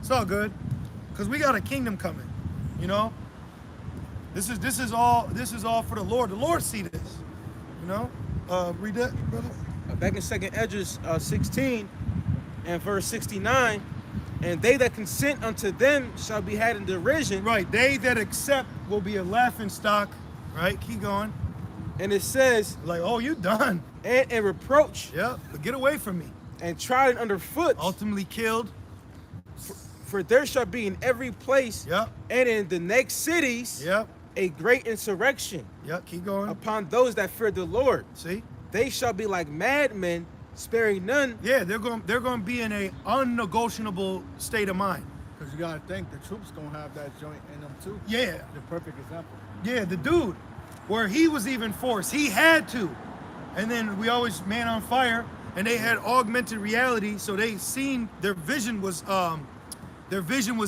It's all good, cause we got a kingdom coming. You know, this is all for the Lord. The Lord see this. You know, read that, brother. Back in Second Esdras 16 and verse 69, and they that consent unto them shall be had in derision. Right, they that accept will be a laughing stock. Right, keep going. And it says, Like, oh, you done? and in reproach, Yep, but get away from me. and trodden underfoot. Ultimately killed. For there shall be in every place Yep, and in the next cities yep, a great insurrection yep. Keep going. upon those that fear the Lord. See? They shall be like madmen, sparing none. Yeah, they're going to be in a unnegotiable state of mind. Because you gotta think the troops gonna have that joint in them too. Yeah, The perfect example. yeah. The dude, where he was even forced, he had to, and then we always man on fire, and they had augmented reality, so they seen their vision was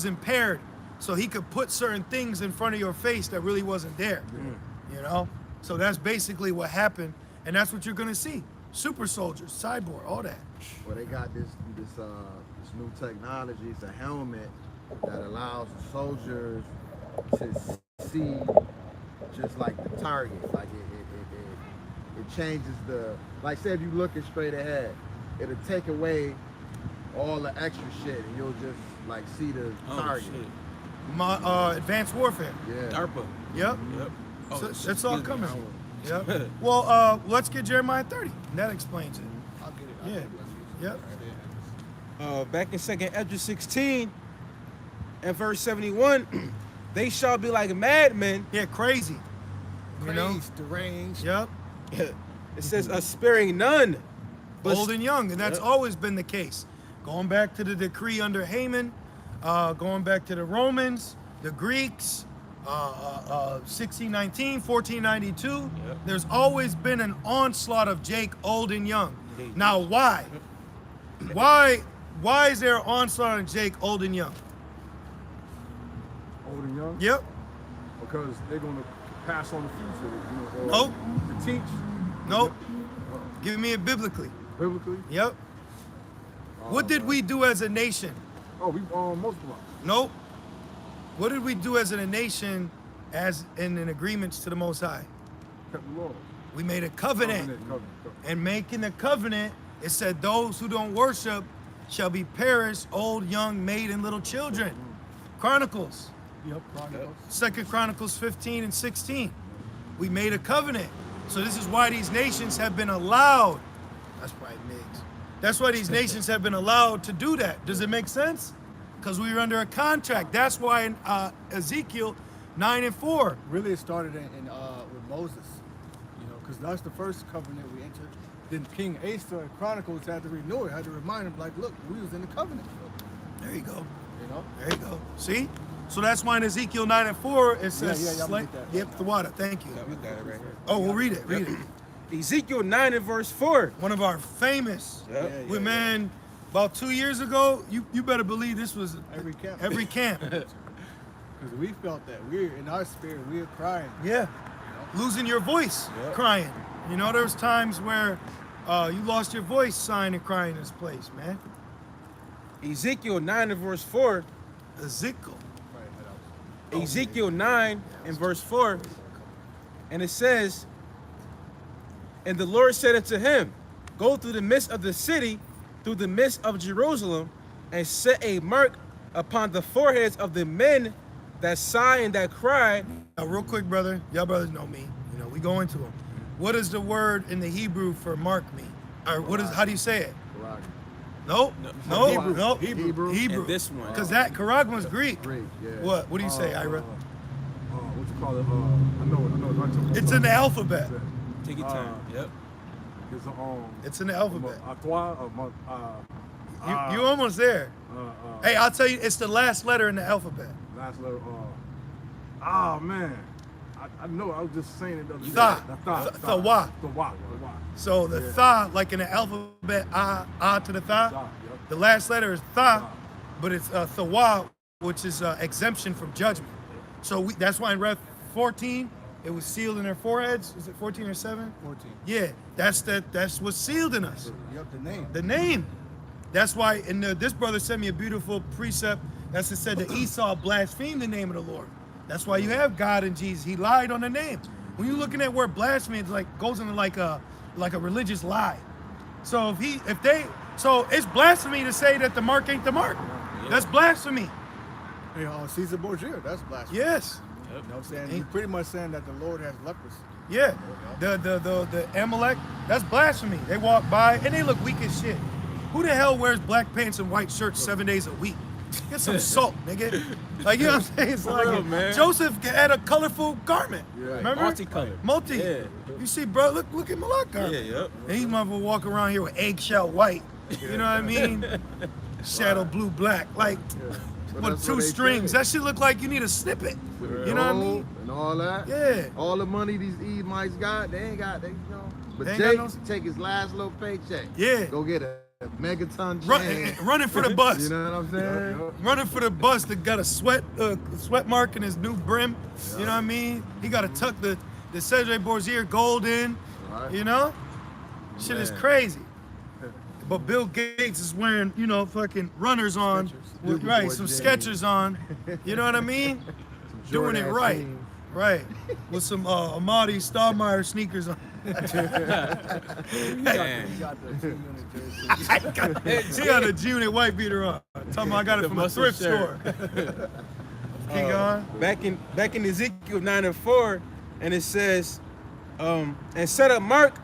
impaired, so he could put certain things in front of your face that really wasn't there. You know, so that's basically what happened, and that's what you're gonna see. Super soldiers, cyborg, all that. Well, they got this new technology. It's a helmet that allows the soldiers to see just like the target. Like it changes the, like say if you looking straight ahead, it'll take away all the extra shit and you'll just like see the target. My advanced warfare. Yeah. DARPA. Yep. Yep. So, shit, that's all excuse me. coming. Yep. Well, let's get Jeremiah 30. That explains it. I'll get it. Yeah. Yep. Back in Second Esdras 16 and verse 71, they shall be like madmen. Yeah, crazy. You know? Crazed, deranged. Yep. It says, sparing none. But Old and young, and that's Yep. always been the case. Going back to the decree under Haman, going back to the Romans, the Greeks, 1619, 1492. Yep. There's always been an onslaught of Jake, old and young. Indeed. Now, why? Why is there an onslaught on Jake, old and young? Old and young, Yep. because they're gonna pass on the future. You know, Nope. to teach Nope. Give me it biblically. biblically. Yep. What did we do as a nation? Oh, we multiply. Nope. What did we do as a nation as in agreements to the Most High? Kept the laws. We made a covenant. Covenant. And making the covenant, it said those who don't worship shall be perished, old, young, maid, and little children. Chronicles. Yep, Chronicles. 2 Chronicles 15 and 16. We made a covenant. So this is why these nations have been allowed. That's probably Migs. That's why these nations have been allowed to do that. Does it make sense? Because we were under a contract. That's why in Ezekiel 9 and 4. Really, it started with Moses, you know, because that's the first covenant we entered. Then King Asa in Chronicles had to renew it, had to remind him, like, look, we was in the covenant, There you go. you know. There you go. See? So that's why in Ezekiel 9 and 4 it says, I'm gonna get that. Yep, the water. Thank you. We got it right here. Oh, well, read it. Read it. Ezekiel 9 and verse 4. One of our famous. Yep. We, man, about 2 years ago, you better believe this was Every camp. Every camp. Because we felt that. We're in our spirit, we were crying. Yeah. Losing your voice, Yep. crying. You know, there was times where you lost your voice sighing and crying in this place, man. Ezekiel 9 and verse 4. Ezekiel. Ezekiel 9 and verse 4. And it says, and the Lord said unto him, go through the midst of the city, through the midst of Jerusalem, and set a mark upon the foreheads of the men that sigh and that cry. Now, real quick, brother. Y'all brothers know me. You know, we go into them. What is the word in the Hebrew for mark mean? Or what is? How do you say it? Karag. Nope. No. Nope. Hebrew. Nope. Hebrew. Hebrew. And this one. Because that Karagma's Greek. Greek. Yeah. What? What do you say, Ira? What you call it? I know. It's in the alphabet. Take your time. Yep. It's It's in the alphabet. You almost there. Hey, I'll tell you, it's the last letter in the alphabet. Last letter. Oh man, I know. I was just saying it the other day. Tha. The Wa. The wa. So the Yeah. tha, like in the alphabet, ah to the tha. Tha, yep. The last letter is tha, but it's thawa, which is exemption from judgment. So that's why in Rev 14, it was sealed in their foreheads. Is it 14 or 7? 14. Yeah, that's what's sealed in us. Yep, the name. The name. That's why, and this brother sent me a beautiful precept that said that Esau blasphemed the name of the Lord. That's why you have God and Jesus. He lied on the name. When you're looking at where blasphemy, it's like goes into like a religious lie. So so it's blasphemy to say that the mark ain't the mark. That's blasphemy. Hey, Caesar Borgia, that's blasphemy. Yes. You know what I'm saying? You're pretty much saying that the Lord has leprosy. Yeah. The Amalek, that's blasphemy. They walk by and they look weak as shit. Who the hell wears black pants and white shirts 7 days a week? Get some salt, nigga. Like, you know what I'm saying? It's like real, man. Joseph had a colorful garment. Yeah. Remember? Multicolored. Multi. Yeah. You see, bro, look at Malak garment. Yeah, yep. And he's motherfucker walk around here with eggshell white. You know what I mean? Shadow blue black. Like, But with that's two what they strings. say. That shit look like you need a snippet. You know what I mean? And all that. Yeah. All the money these Edomites got, they ain't got, you know. But They ain't Jake got no- take his last little paycheck. Yeah. Go get a megaton Running for the bus. You know what I'm saying? Running for the bus that got a sweat mark in his new brim. You know what I mean? He got to tuck the Cedric Borzier gold in. Right. You know? Shit is Man. crazy. But Bill Gates is wearing, you know, fucking runners on. With, right, some Skechers on. You know what I mean? Doing it Jordan right. jeans. Right. With some Amadi Stoudemire sneakers on. Man. He got the G-Unit jersey. She got a G-Unit white beater on. Tell me I got it The from a muscle thrift shirt. store. Keep going. Back in Ezekiel 9:4, and it says, and set a mark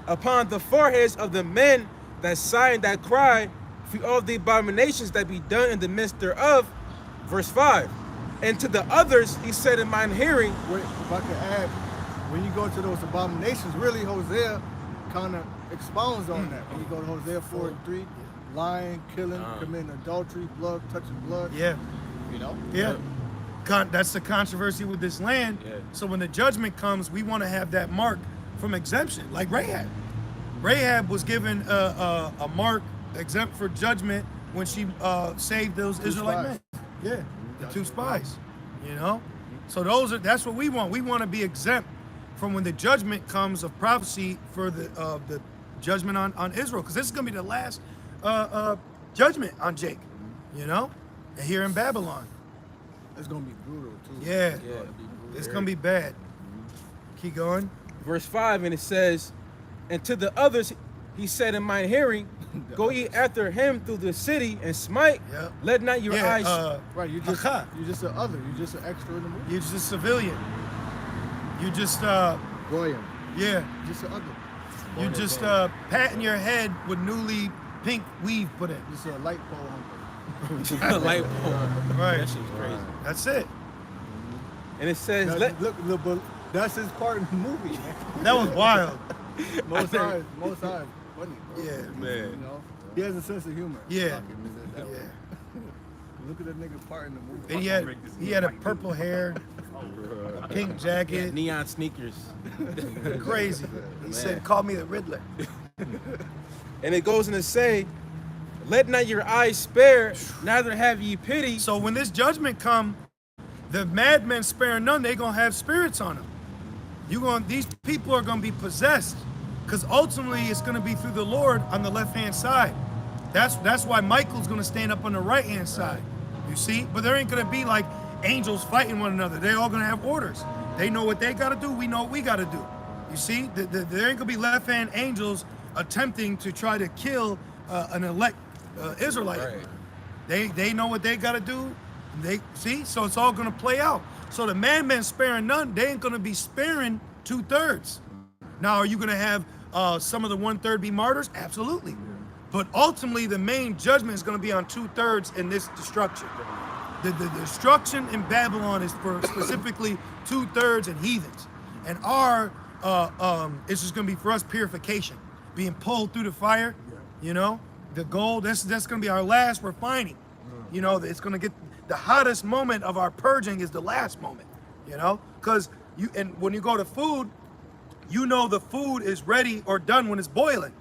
upon the foreheads of the men that sigh and that cry for all the abominations that be done in the midst thereof. Verse 5. And to the others he said in mine hearing, Wait, if I could add, when you go to those abominations, really Hosea kind of expounds on that. When you go to Hosea 4:3, lying, killing, committing adultery, blood, touching blood. Yeah. You know? Yeah. That's the controversy with this land. Yeah. So when the judgment comes, we want to have that mark from exemption, like Rahab. Rahab was given a mark exempt for judgment when she saved those Israelite men. Yeah, the two spies. You know, so that's what we want. We want to be exempt from when the judgment comes of prophecy for the judgment on Israel, because this is gonna be the last judgment on Jake. You know, and here in Babylon. It's going to be brutal, too. Yeah, It's gonna be brutal. it's gonna be bad. Keep going. verse 5, and it says, and to the others he said in mine hearing, go ye after him through the city and smite. Yeah. Let not your eyes. Right, you're just an other. You're just an extra in the movie. You're just a civilian. You just Goyim. yeah. Just an other. You just patting your head with newly pink weave put in. Just a light pole hunter. like, Right. that shit's crazy. That's it. And it says, Now, let, look, but that's his part in the movie. That was wild. Most High is funny, bro. Yeah. Man. You know, he has a sense of humor. Yeah. I'll give him that one. Yeah. Look at that nigga part in the movie. And he had a purple hair, pink jacket, neon sneakers. crazy. He said, "Call me the Riddler." And it goes on to say, let not your eyes spare, neither have ye pity. So when this judgment come, the madmen sparing none. They gonna have spirits on them. These people are gonna be possessed, because ultimately it's gonna be through the Lord on the left hand side. That's why Michael's gonna stand up on the right hand side. You see, but there ain't gonna be like angels fighting one another. They all gonna have orders. They know what they gotta do. We know what we gotta do. You see, there ain't gonna be left hand angels attempting to try to kill an elect Israelite. Right. They know what they gotta do. They see, so it's all gonna play out. So the madmen sparing none, they ain't gonna be sparing 2/3. Now, are you gonna have some of the 1/3 be martyrs? Absolutely. But ultimately, the main judgment is gonna be on 2/3 in this destruction. The destruction in Babylon is for specifically 2/3 and heathens, and it's just gonna be for us purification, being pulled through the fire. You know, the gold. That's gonna be our last refining. You know, it's gonna get the hottest moment of our purging is the last moment. You know, because when you go to food, you know the food is ready or done when it's boiling.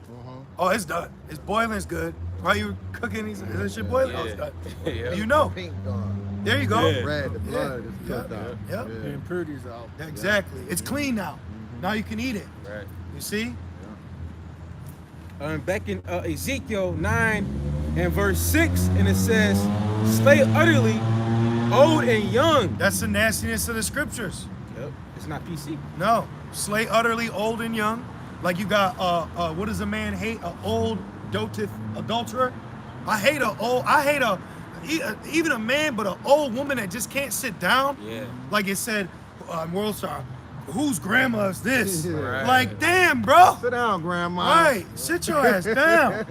Oh, it's done. It's boiling. It's good. While you cooking, is that shit boiling? Oh, it's done. Yeah. You know. Pink gone. There you go. Yeah. Red, the blood is Yeah. killed out. Yep. The impurities are out. Exactly. It's clean now. Now you can eat it. Right. You see? Back in Ezekiel 9, and verse 6, and it says, slay utterly old and young. That's the nastiness of the scriptures. Yep. It's not PC. No, slay utterly old and young. Like you got, what does a man hate? An old doted adulterer. I hate even a man, but an old woman that just can't sit down. Yeah. Like it said, World Star, whose grandma is this? Right. Like, damn, bro. Sit down, grandma. Right, sit your ass down.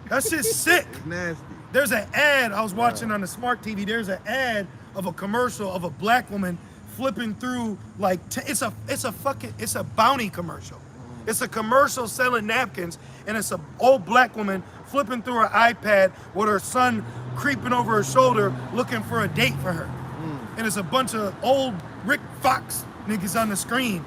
That shit's sick. It's nasty. There's an ad I was watching on the smart TV. There's an ad of a commercial of a black woman flipping through like it's a bounty commercial. It's a commercial selling napkins, and it's an old black woman flipping through her iPad with her son creeping over her shoulder looking for a date for her. And it's a bunch of old Rick Fox niggas on the screen.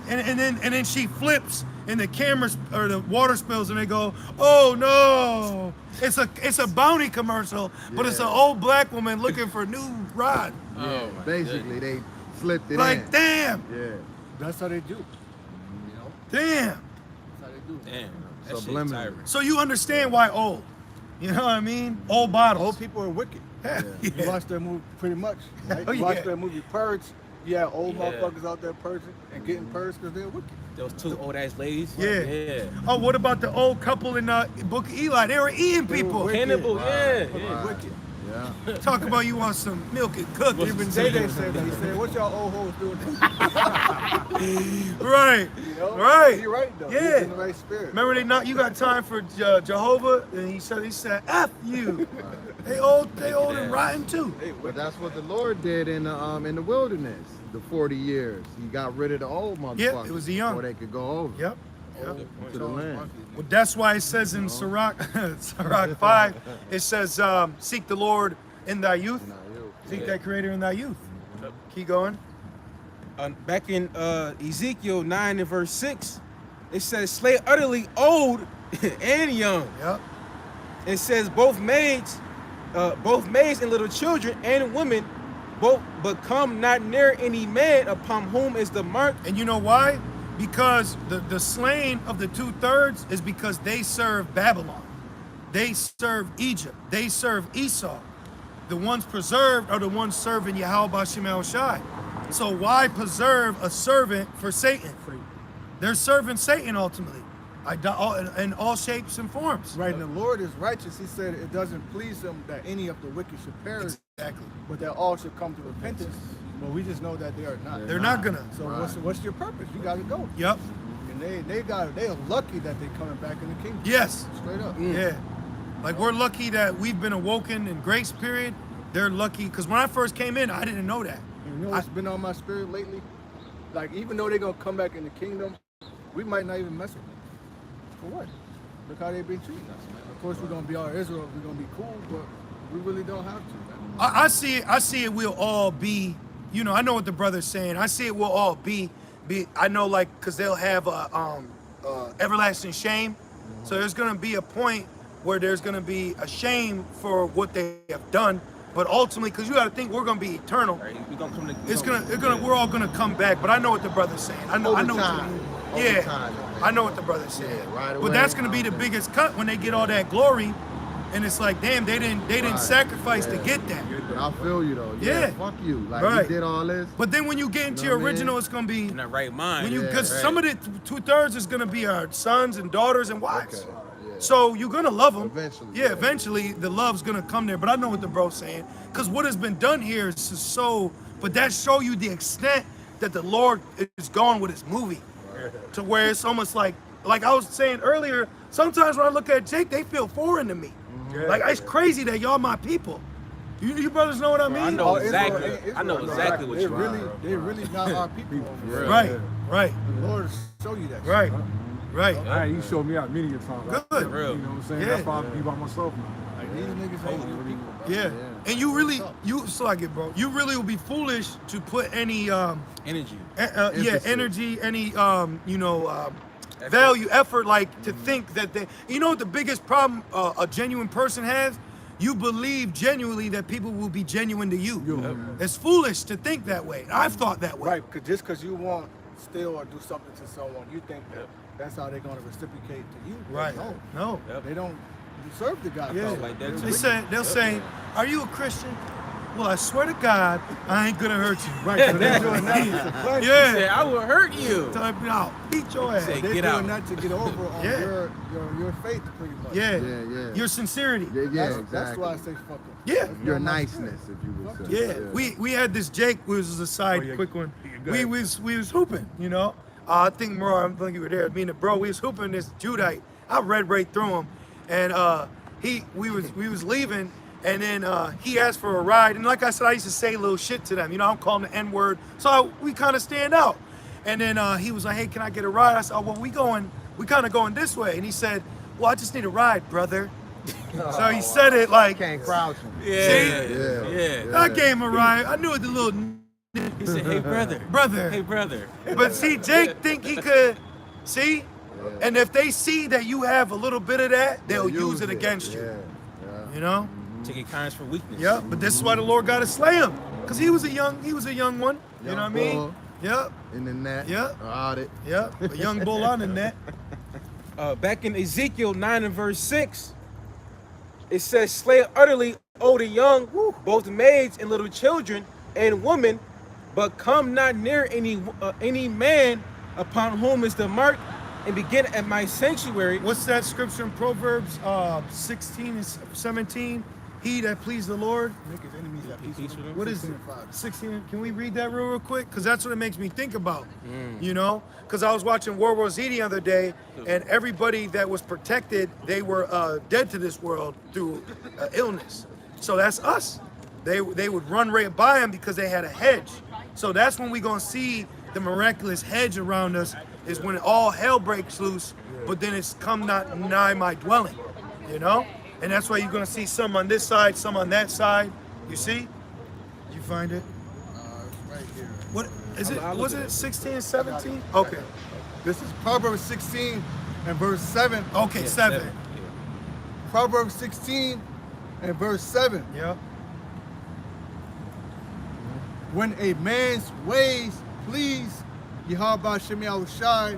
And then she flips and the cameras or the water spills and they go, oh no. It's a bounty commercial, but it's an old black woman looking for a new rod. Oh, my Basically, they slipped it Like in. damn. Yeah. That's how they do. Damn. That's how they do. Damn. That shit Subliminal. tiring. So you understand why old. You know what I mean? Old bottles. Old people are wicked. Yeah. You watch that movie pretty much. Right? Oh, You watch yeah. that movie Purge. You have old Yeah. motherfuckers out there purging and getting purged because they're wicked. Those two old ass ladies. Yeah. Yeah. Oh, what about the old couple in Book of Eli? They were eating They were people. wicked. Cannibal. Yeah. They Yeah. were wicked. Yeah. Talk about you want some milk and cookies. Even Day said that. He said, "What y'all old hoes doing?" Right. You know? Right. You're right though. Yeah. He's in the right spirit. Remember they not you got time for Jehovah, and he said F you. They old and rotten too. Hey, But wicked. that's what the Lord did in the wilderness. The 40 years. He got rid of the old motherfuckers. Yeah, it was the young. Before they could go over Yep. to the land. Well, that's why it says in Sirach 5, it says, seek the Lord in thy youth. Seek thy creator in thy youth. Keep going. Back in Ezekiel 9 and verse 6, it says, slay utterly old and young. Yep. It says both maids and little children and women, both, but come not near any man upon whom is the mark. And you know why? Because the slaying of the 2/3 is because they serve Babylon. They serve Egypt. They serve Esau. The ones preserved are the ones serving Yahweh Bashim El Shai. So why preserve a servant for Satan? They're serving Satan ultimately, in all shapes and forms. Right, and the Lord is righteous. He said it doesn't please him that any of the wicked should perish, Exactly. but that all should come to repentance. But we just know that they are not. They're not gonna. So what's your purpose? You got to go. Yep. And they are lucky that they're coming back in the kingdom. Yes. Straight up. Yeah. Like we're lucky that we've been awoken in grace period. They're lucky because when I first came in, I didn't know that. You know what's been on my spirit lately? Like, even though they're going to come back in the kingdom, we might not even mess with them. For what? Look how they've been treating us, man. Of course, we're going to be all Israel. We're going to be cool, but we really don't have to, man. I see it we'll all be, I know what the brother's saying. I see it will all be I know, like, because they'll have everlasting shame. So there's going to be a point where there's going to be a shame for what they have done. But ultimately, because you got to think we're going to be eternal. Right? We're gonna come to, We're all going to come back. But I know what the brother's saying. I know what you Overtime. mean. Overtime, Yeah, man. I know what the brother's saying. Yeah, right But away, that's going to be the okay. biggest cut when they get all that glory. And it's like, damn, they didn't Right. sacrifice to Yeah. get that. But I feel you though. Yeah. Fuck you. Like Right. you did all this. But then when you get into You know your what I mean? original, it's gonna be in that right mind. when you Yeah, because right. some of the 2/3 is gonna be our sons and daughters and wives. Okay, yeah. So you're gonna love them. Eventually, Yeah, yeah. eventually the love's gonna come there. But I know what the bro's saying because what has been done here is just so. But that show you the extent that the Lord is going with his movie, to where it's almost like I was saying earlier. Sometimes when I look at Jake, they feel foreign to me. Like it's crazy that y'all my people. You brothers know what I mean? I know All Israel exactly. ain't Israel, I know bro. exactly what They're you really, mean. they're really not our people. over there. Right, right, The Lord will show you that. right, right. All right, you showed me out many a time. Like, Good. you know what I'm saying? Yeah. That's why I be by myself now. Like, these niggas ain't your people, bro. Yeah. And you really, like it, bro. You really would be foolish to put any, Energy. energy, any, value, effort, like to think that they, what the biggest problem a genuine person has? You believe genuinely that people will be genuine to you. It's foolish to think that way. I've thought that way. Right, just because you want steal or do something to someone, you think that that's how they're going to reciprocate to you. Right. No. No. They don't. You serve the God. Yeah. Like that They too. say, they'll say, "Are you a Christian?" Well, I swear to God, I ain't gonna hurt you. Right, so they're doing that to punish you. He said, Yeah. I will hurt you. Tell me, I'll beat your ass. Say, They're get doing out. that to get over on Yeah. your faith, pretty much. Yeah. Yeah, yeah. Your sincerity. Yeah, That's, exactly. that's why I say fuck them. Yeah. Your niceness, if you would say. Yeah, we had this Jake, which was a side yeah. quick one. Yeah, go We ahead. was hooping, you know. I think Murray, I'm thinking you were there. Me and the bro, we was hooping this Judite. I read right through him, and we was leaving, and then he asked for a ride. And like I said, I used to say little shit to them. You know, I'm calling the N word, so we kind of stand out. And then he was like, "Hey, can I get a ride?" I said, "Oh, well, we kind of going this way." And he said, "Well, I just need a ride, brother." So he said it like, Can't crouch him. Yeah. I gave him a ride. I knew it, the little He said, hey, brother. brother. Hey, brother. But see, Jake think he could, see? And if they see that you have a little bit of that, they'll use it against you. Yeah. You know? Taking kindness for weakness. Yep. But this is why the Lord got to slay him. Because he was a young one. You know what I mean? bull Yep. In the net. Yeah. Audit. Yep. A young bull on the net. Back in Ezekiel 9 and verse 6, it says, slay utterly old and young, both maids and little children and women, but come not near any man upon whom is the mark, and begin at my sanctuary. What's that scripture in Proverbs 16 and 17? He that pleased the Lord. Make his enemies at peace with him. What is it? 16:5. 16. Can we read that real quick? Because that's what it makes me think about. You know? Because I was watching World War Z the other day, and everybody that was protected, they were dead to this world through illness. So that's us. They would run right by them because they had a hedge. So that's when we going to see the miraculous hedge around us, is when all hell breaks loose, but then it's come not nigh my dwelling. You know? And that's why you're going to see some on this side, some on that side. You see? You find it? It's right here. What is it? I'll look Was at it it. 16, 17? Okay. This is Proverbs 16 and verse 7. Okay, 7. Yeah. Proverbs 16 and verse 7. Yeah. When a man's ways please Yahweh Shem Yahushai,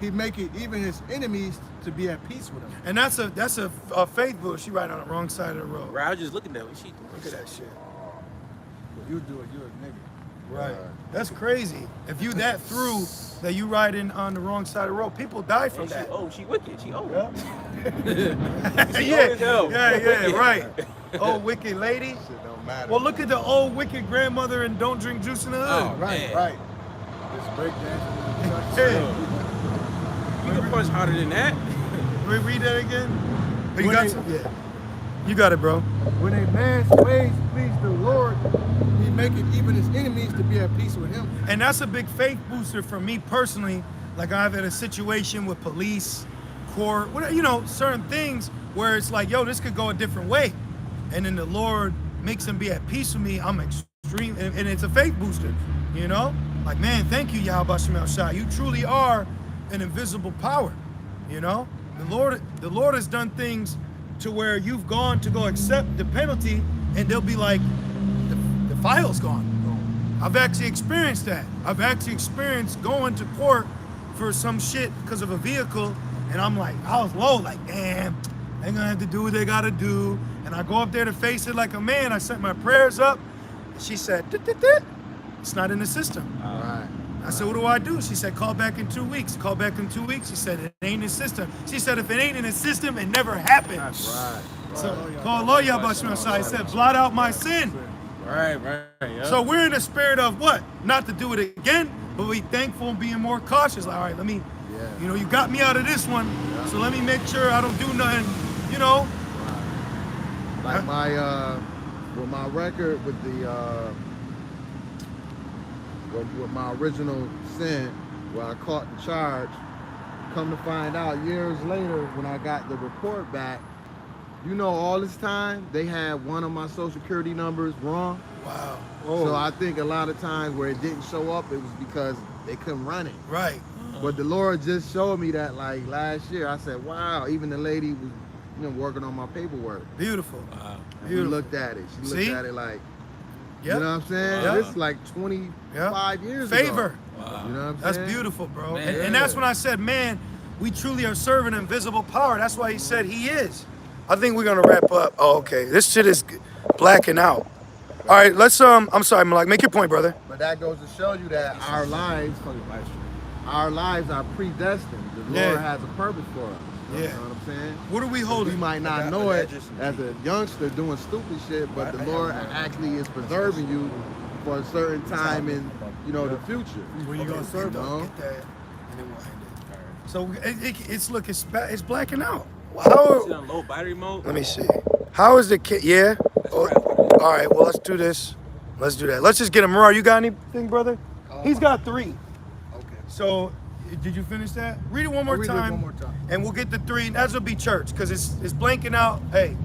he maketh even his enemies to be at peace with him. And that's a faith book. She right on the wrong side of the road. Right, I was just looking at what she Look at that shit. You do it, you're a nigga. Right. That's crazy. If you that through that you riding on the wrong side of the road, people die from that. She wicked. She old. Yeah, right. Oh, wicked lady. Shit don't matter. Well, look at the old wicked grandmother and don't drink juice in the hood. Oh, Right, man. right. This breakdance. Hey, You can punch harder than that. read that again. Oh, you When got they- some? Yeah. You got it, bro. When a man's ways please the Lord, he maketh even his enemies to be at peace with him. And that's a big faith booster for me personally. Like I've had a situation with police, court, whatever, you know, certain things where it's like, yo, this could go a different way. And then the Lord makes them be at peace with me. I'm extreme, and it's a faith booster, you know? Like, man, thank you, Yahweh Shem Shai. You truly are an invisible power, you know? The Lord has done things to where you've gone to go accept the penalty, and they'll be like, the file's gone. I've actually experienced that. I've actually experienced going to court for some shit because of a vehicle, and I'm like, I was low, like, damn, they're gonna have to do what they gotta do. And I go up there to face it like a man. I sent my prayers up, and she said, "Dit. It's not in the system." Right. I said, what do? She said, call back in 2 weeks. Call back in 2 weeks. She said, it ain't in the system. She said, if it ain't in the system, it never happened. Right. So call Lawyer Bashman. I said, blot out my sin. Right. Yeah. So we're in the spirit of what? Not to do it again, but we thankful and being more cautious. Like, all right, let me, you know, you got me out of this one, so let me make sure I don't do nothing, you know. Like my with my record with the with my original sin where I caught the charge, come to find out years later when I got the report back, you know, all this time they had one of my social security numbers wrong. Wow. So I think a lot of times where it didn't show up, it was because they couldn't run it. Right. But the Lord just showed me that like last year. I said, wow, even the lady was, you know, working on my paperwork. Beautiful. Wow. And Beautiful. we looked at it. She looked See? at it like, Yep. you know what I'm saying? Yep. This is like 25 years ago. Favor. Wow. You know what I'm That's saying? beautiful, bro. Man. And that's when I said, man, we truly are serving invisible power. That's why he said he is. I think we're gonna wrap up. Oh, okay. This shit is blacking out. All right, let's I'm sorry, Malak, make your point, brother. But that goes to show you that our lives are predestined. The Yeah. Lord has a purpose for us. You Yeah. know what I'm saying? What are we We holding? might not know it as a youngster doing stupid shit, but the Lord actually is preserving you for a certain time in, the future. Where you gonna serve You them? know? Get that, and then we'll end it. So it's look, it's blacking out. How? Is it on low battery mode? Let me see. How is the kid? Yeah. Oh, all right. Well, let's do this. Let's do that. Let's just get him. Marar, you got anything, brother? He's got 3. Okay. So, did you finish that? Read it one more I'll read it time. one more time. And we'll get the 3. That's will be church, because it's blanking out. Hey,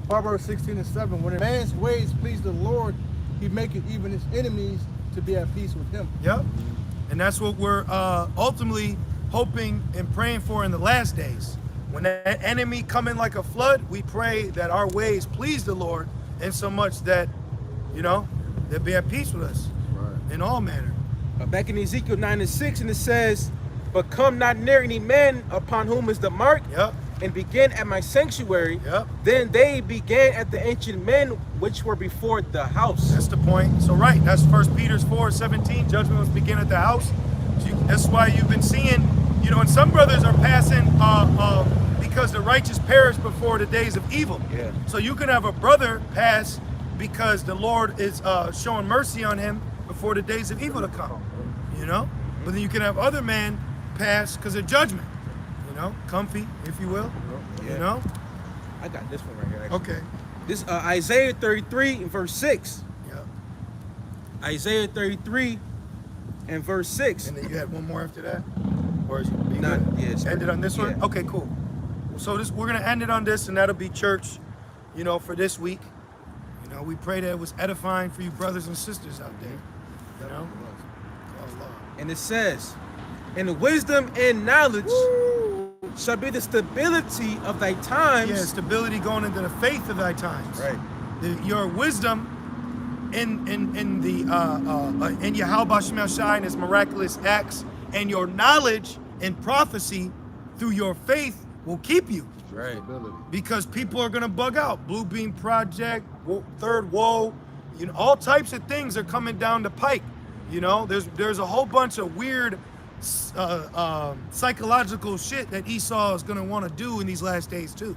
Proverbs 16:7. When a man's ways please the Lord, he maketh even his enemies to be at peace with him. Yep. And that's what we're ultimately hoping and praying for in the last days. When that enemy come in like a flood, we pray that our ways please the Lord in so much that, they'll be at peace with us in all manner. Back in Ezekiel 9:6, and it says, "But come not near any man upon whom is the mark, Yep. and begin at my sanctuary. Yep. Then they began at the ancient men which were before the house." That's the point. So right, that's 1 Peter 4:17. Judgment must begin at the house. So that's why you've been seeing, and some brothers are passing because the righteous perish before the days of evil. Yeah. So you can have a brother pass because the Lord is showing mercy on him before the days of evil to come. But then you can have other men pass because of judgment. Comfy, if you will. Yeah. I got this one right here, actually. Okay. This Isaiah 33 and verse 6. Yeah. Isaiah 33 and verse 6. And then you had one more after that? Or is you Nah, good? yeah, it's End it on this one? yeah. Okay, cool. So we're gonna end it on this, and that'll be church, for this week. We pray that it was edifying for you brothers and sisters out there. Allah. And it says, "And wisdom and knowledge shall be the stability of thy times." Yeah, stability going into the faith of thy times. Right. Your wisdom in Yahweh Shem Shai and his miraculous acts, and your knowledge in prophecy through your faith will keep you. Right. Because people are gonna bug out. Blue Beam Project, Third Woe, all types of things are coming down the pike. There's a whole bunch of weird psychological shit that Esau is gonna want to do in these last days too.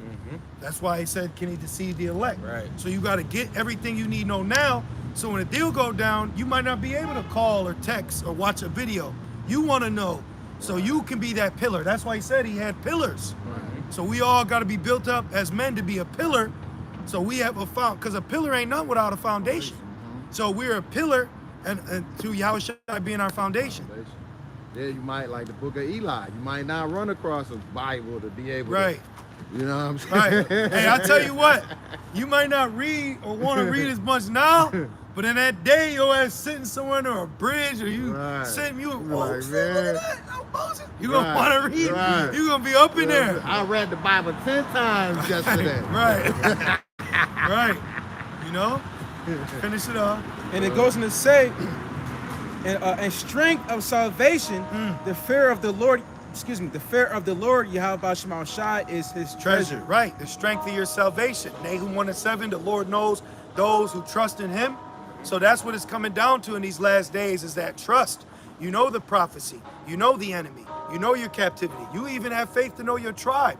That's why he said, "Can he deceive the elect?" Right. So you got to get everything you need to know now. So when a deal go down, you might not be able to call or text or watch a video. You want to know, so you can be that pillar. That's why he said he had pillars. So we all got to be built up as men to be a pillar. So we have because a pillar ain't nothing without a foundation. So we're a pillar, and through Yahweh being our foundation. Yeah, you might, like the book of Eli, you might not run across a Bible to be able Right. to, you know what I'm saying? Right. Hey, I tell you what, you might not read or want to read as much now, but in that day, your ass sitting somewhere under a bridge, or you sitting, Like, look man. at that, oh, Moses. You gonna Right. want to read? Right. You gonna be up in there? I read the Bible 10 times yesterday. Right. Right. Finish it off. And it goes on to say, and strength of salvation, the fear of the Lord, the fear of the Lord, Yahweh Shema Shai, is his treasure. Right. The strength of your salvation. Nahum 1:7, the Lord knows those who trust in him. So that's what it's coming down to in these last days, is that trust. You know the prophecy. You know the enemy. You know your captivity. You even have faith to know your tribe.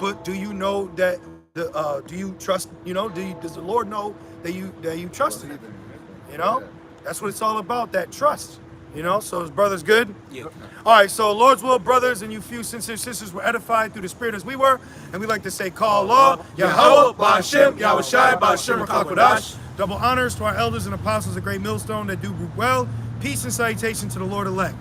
But do you know that do you trust, does the Lord know that you trust in him? That's what it's all about, that trust. So his brother's good? Yeah. All right, so Lord's will, brothers, and you few sincere sisters were edified through the Spirit as we were. And we like to say, call Allah, Yahweh, Ba'ashem, Yahweh Shai, Ba'ashem, Kodash. Double honors to our elders and apostles, a great millstone that do well. Peace and salutation to the Lord elect.